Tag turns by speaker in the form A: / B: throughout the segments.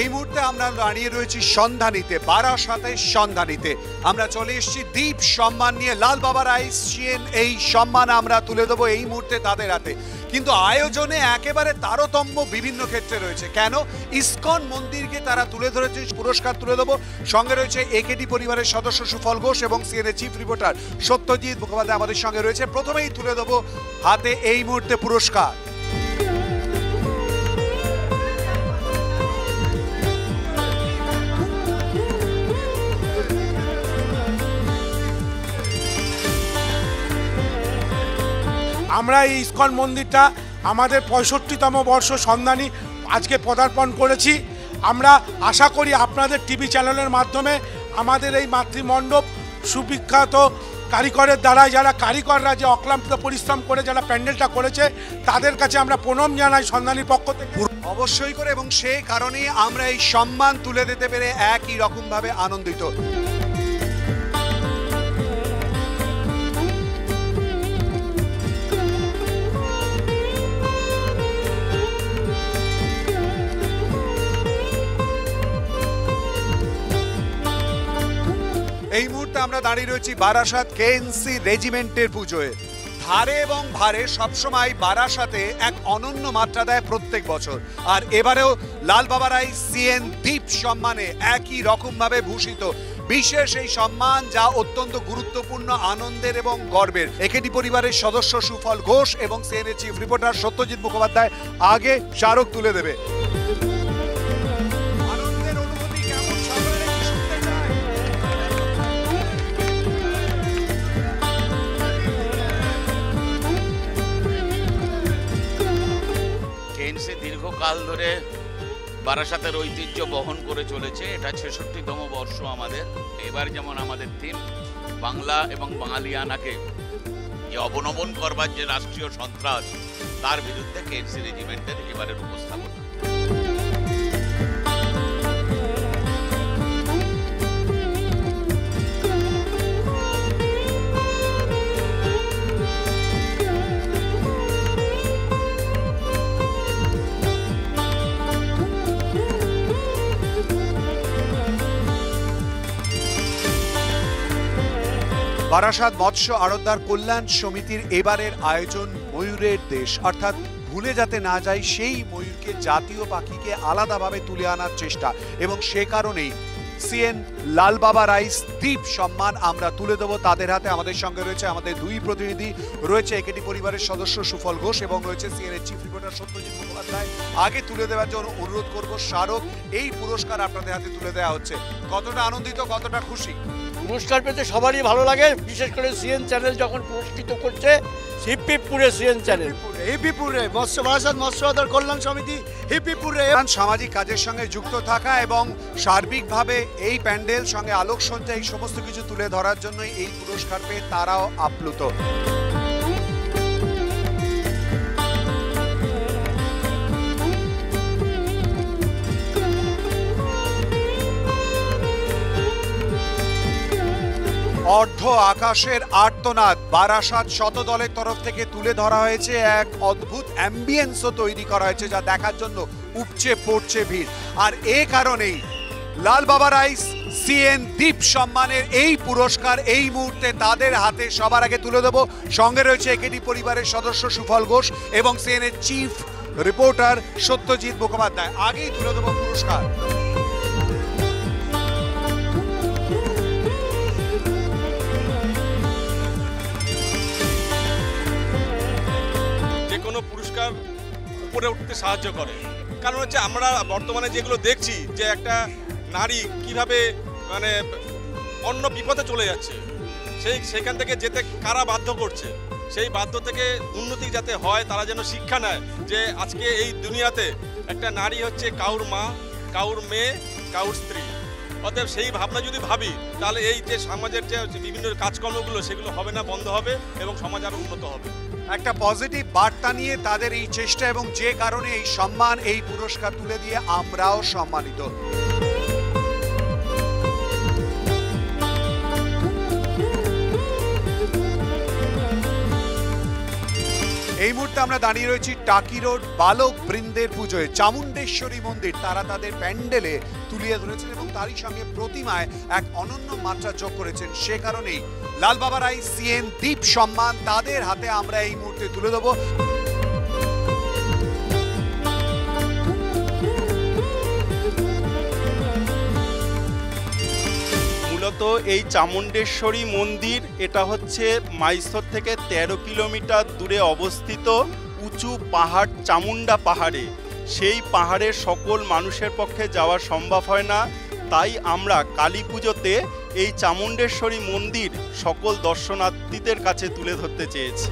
A: এই মুহূর্তে আমরা দাঁড়িয়ে রয়েছি সন্ধানীতে, বারাসাতের সন্ধানীতে। আমরা চলে এসেছি দীপ সম্মান নিয়ে। লাল বাবা রাইস সিএন এই সম্মান আমরা তুলে দেবো এই মুহূর্তে তাদের হাতে। কিন্তু আয়োজনে একেবারে তারতম্য বিভিন্ন ক্ষেত্রে রয়েছে। কেন? ইসকন মন্দিরকে তারা তুলে ধরেছে, পুরস্কার তুলে দেবো। সঙ্গে রয়েছে একেডি পরিবারের সদস্য সুফল ঘোষ এবং CNA chief reporter Satyajit Mukhopadhyay আমাদের সঙ্গে রয়েছে। প্রথমেই তুলে দেবো হাতে এই মুহূর্তে পুরস্কার।
B: আমরা এই ইসকন মন্দিরটা আমাদের 65তম বর্ষ সন্ধানী আজকে পদার্পণ করেছি। আমরা আশা করি আপনাদের টিভি চ্যানেলের মাধ্যমে আমাদের এই মাতৃমণ্ডপ সুবিখ্যাত কারিগরের দ্বারা, যারা কারিগররা যে অক্লান্ত পরিশ্রম করে যারা প্যান্ডেলটা করেছে, তাদের কাছে আমরা প্রণাম জানাই সন্ধানীর পক্ষ থেকে।
A: অবশ্যই করে, এবং সেই কারণেই আমরা এই সম্মান তুলে দিতে পেরে একই রকমভাবে আনন্দিত। এই মুহূর্তে আমরা দাঁড়িয়ে রয়েছি বারাসাত কেএনসি রেজিমেন্টের পুজোয়। ধারে এবং ভারে সবসময় বারাসাতে এক অনন্য মাত্রা দেয় প্রত্যেক বছর। আর এবারেও লাল বাবা রাইস সিএন দীপ সম্মানে একই রকমভাবে ভূষিত বিশেষ এই সম্মান, যা অত্যন্ত গুরুত্বপূর্ণ, আনন্দের এবং গর্বের। একেডি পরিবারের সদস্য সুফল ঘোষ এবং CNA chief reporter Satyajit Mukhopadhyay আগে স্মারক তুলে দেবে।
C: দীর্ঘকাল ধরে বারাসাতের ঐতিহ্য বহন করে চলেছে। এটা 66তম বর্ষ আমাদের। এবার যেমন আমাদের থিম বাংলা এবং বাঙালিয়ানাকে যে অবনমন করবার যে রাষ্ট্রীয় সন্ত্রাস, তার বিরুদ্ধে কেএনসি রেজিমেন্টের এবারের উপস্থাপনা।
A: বারাসাত মৎস্য আড়তদার কল্যাণ সমিতির এবারের আয়োজন ময়ূরের দেশ, অর্থাৎ ভুলে যাতে না যায় সেই ময়ূরকে, জাতীয় পাখিকে আলাদাভাবে তুলে আনার চেষ্টা। এবং সে কারণেই সিএন লাল বাবা রাইস দীপ সম্মান আমরা তুলে দেবো তাদের হাতে। আমাদের সঙ্গে রয়েছে আমাদের দুই প্রতিনিধি, রয়েছে একেডি পরিবারের সদস্য সুফল ঘোষ এবং রয়েছে CNA chief reporter Satyajit Mukhopadhyay. আগে তুলে দেওয়ার জন্য অনুরোধ করব স্মারক এই পুরস্কার আপনাদের হাতে তুলে দেওয়া হচ্ছে। কতটা আনন্দিত, কতটা খুশি?
D: পুরস্কার পেতে সবারই ভালো লাগে, বিশেষ করে সিএন চ্যানেল যখন পুরস্কৃত করছে। হিপিপুরে সিএন চ্যানেল,
E: হিপিপুরে বারাসাত মৎস্য আড়তদার কল্যাণ সমিতি, হিপিপুরে
A: সামাজিক কাজের সঙ্গে যুক্ত থাকা এবং সার্বিকভাবে এই প্যান্ডেল সঙ্গে আলোকসজ্জা এই সমস্ত কিছু তুলে ধরার জন্য এই পুরস্কার পেয়ে তারাও আপ্লুত। অর্ধ আকাশের আর্তনাদ বারাসাত শতদলের তরফ থেকে তুলে ধরা হয়েছে। এক অদ্ভুত অ্যাম্বিয়েন্সও তৈরি করা হয়েছে, যা দেখার জন্য উপচে পড়ছে ভিড়। আর এ কারণেই লাল বাবা রাইস সিএন দীপ সম্মানের এই পুরস্কার এই মুহূর্তে তাদের হাতে সবার আগে তুলে দেবো। সঙ্গে রয়েছে একেডি পরিবারের সদস্য সুফল ঘোষ এবং CNA chief reporter Satyajit Mukhopadhyay. আগেই তুলে দেবো পুরস্কার।
F: পুরস্কার উপরে উঠতে সাহায্য করে। কারণ হচ্ছে আমরা বর্তমানে যেগুলো দেখছি, যে একটা নারী কিভাবে মানে অন্য বিপদে চলে যাচ্ছে, সেখান থেকে যেতে কারা বাধ্য করছে, সেই বাধ্য থেকে উন্নতি যাতে হয়, তারা যেন শিক্ষা নেয় যে আজকে এই দুনিয়াতে একটা নারী হচ্ছে কাউর মা, কাউর মেয়ে, কাউর স্ত্রী। অতএব সেই ভাবনা যদি ভাবি, তাহলে এই যে সমাজের যে বিভিন্ন কাজকর্মগুলো, সেগুলো হবে না, বন্ধ হবে এবং সমাজ আরও উন্নত হবে।
A: একটা পজিটিভ বার্তা নিয়ে তাদের এই চেষ্টা, এবং যে কারণে এই সম্মান, এই পুরস্কার তুলে দিয়ে আমরাও সম্মানিত। এই মুহূর্তে আমরা দাঁড়িয়ে রয়েছি টাকি রোড বালক বৃন্দের পুজোয়। চামুণ্ডেশ্বরী মন্দির তারা তাদের প্যান্ডেলে তুলিয়ে ধরেছেন এবং তারই সঙ্গে প্রতিমায় এক অনন্য মাত্রা যোগ করেছেন। সে কারণেই লাল বাবা রাই সিএন দীপ সম্মান তাদের হাতে আমরা এই মুহূর্তে তুলে দেবো।
G: মূলত এই চামুণ্ডেশ্বরী মন্দির এটা হচ্ছে মাইসোর থেকে 13 কিলোমিটার দূরে অবস্থিত উঁচু পাহাড় চামুণ্ডা পাহাড়ে। সেই পাহাড়ের সকল মানুষের পক্ষে যাওয়া সম্ভব হয় না, তাই আমরা কালী পুজোতে এই চামুণ্ডেশ্বরী মন্দির সকল দর্শনার্থীদের কাছে তুলে ধরতে চেয়েছি।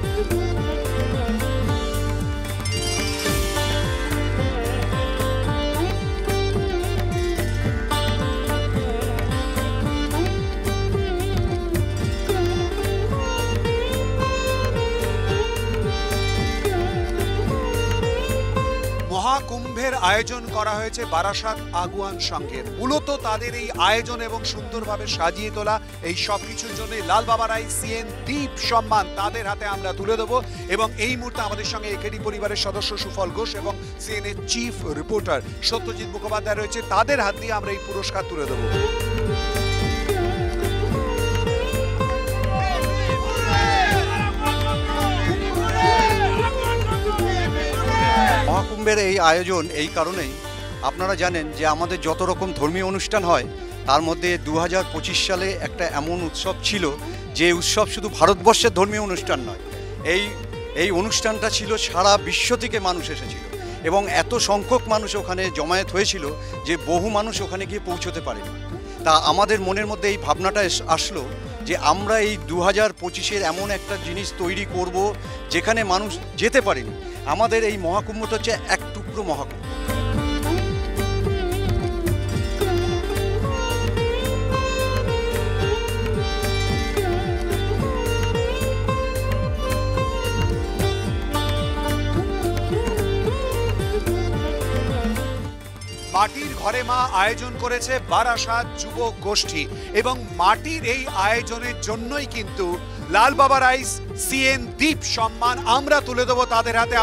A: মহাকুম্ভের আয়োজন করা হয়েছে বারাসাত আগুয়ান সংঘের। মূলত তাদের এই আয়োজন এবং সুন্দরভাবে সাজিয়ে তোলা এই সব কিছুর জন্য লাল বাবা রাই সিএন দীপ সম্মান তাদের হাতে আমরা তুলে দেবো। এবং এই মুহূর্তে আমাদের সঙ্গে একেডি পরিবারের সদস্য সুফল ঘোষ এবং সিএন এর চিফ রিপোর্টার সত্যজিৎ মুখোপাধ্যায় রয়েছে, তাদের হাত দিয়ে আমরা এই পুরস্কার তুলে দেবো।
E: মহাকুম্ভের এই আয়োজন এই কারণেই, আপনারা জানেন যে আমাদের যত রকম ধর্মীয় অনুষ্ঠান হয় তার মধ্যে 2025 সালে একটা এমন উৎসব ছিল যে উৎসব শুধু ভারতবর্ষের ধর্মীয় অনুষ্ঠান নয়, এই অনুষ্ঠানটা ছিল সারা বিশ্ব থেকে মানুষ এসেছিল এবং এত সংখ্যক মানুষ ওখানে জমায়েত হয়েছিল যে বহু মানুষ ওখানে গিয়ে পৌঁছতে পারেনি। তা আমাদের মনের মধ্যে এই ভাবনাটা আসলো যে আমরা এই 2025-এর এমন একটা জিনিস তৈরি করব যেখানে মানুষ যেতে পারেনি। আমাদের এই মহাকুম্ভটা হচ্ছে এক টুকরো মহাকুম্ভ।
A: মাটির ঘরে মা আয়োজন করেছে বারাসাত যুবক গোষ্ঠী এবং মাটির এই আয়োজনের জন্যই কিন্তু লাল বাবা রাইস সিএন দীপ সম্মান আমরা তুলে দেবো তাদের হাতে।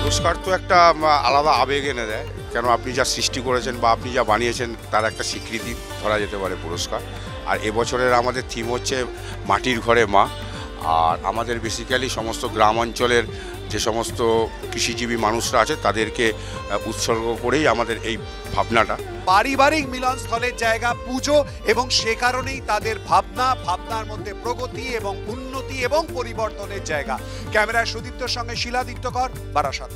H: পুরস্কার তো একটা আলাদা আবেগ এনে দেয়, কেন আপনি যা সৃষ্টি করেছেন বা আপনি যা বানিয়েছেন তার একটা স্বীকৃতি ধরা যেতে পারে পুরস্কার। আর এবছরের আমাদের থিম হচ্ছে মাটির ঘরে মা। আর আমাদের বেসিক্যালি সমস্ত গ্রাম অঞ্চলের যে সমস্ত কৃষিজীবী মানুষরা আছে তাদেরকে উৎসর্গ করেই আমাদের এই ভাবনাটা।
A: পারিবারিক মিলনস্থলের জায়গা পুজো এবং সে কারণেই তাদের ভাবনার মধ্যে প্রগতি এবং উন্নতি এবং পরিবর্তনের জায়গা। ক্যামেরায় সুদীপ্তর সঙ্গে শিলাদিত্যকর, বারাসাত।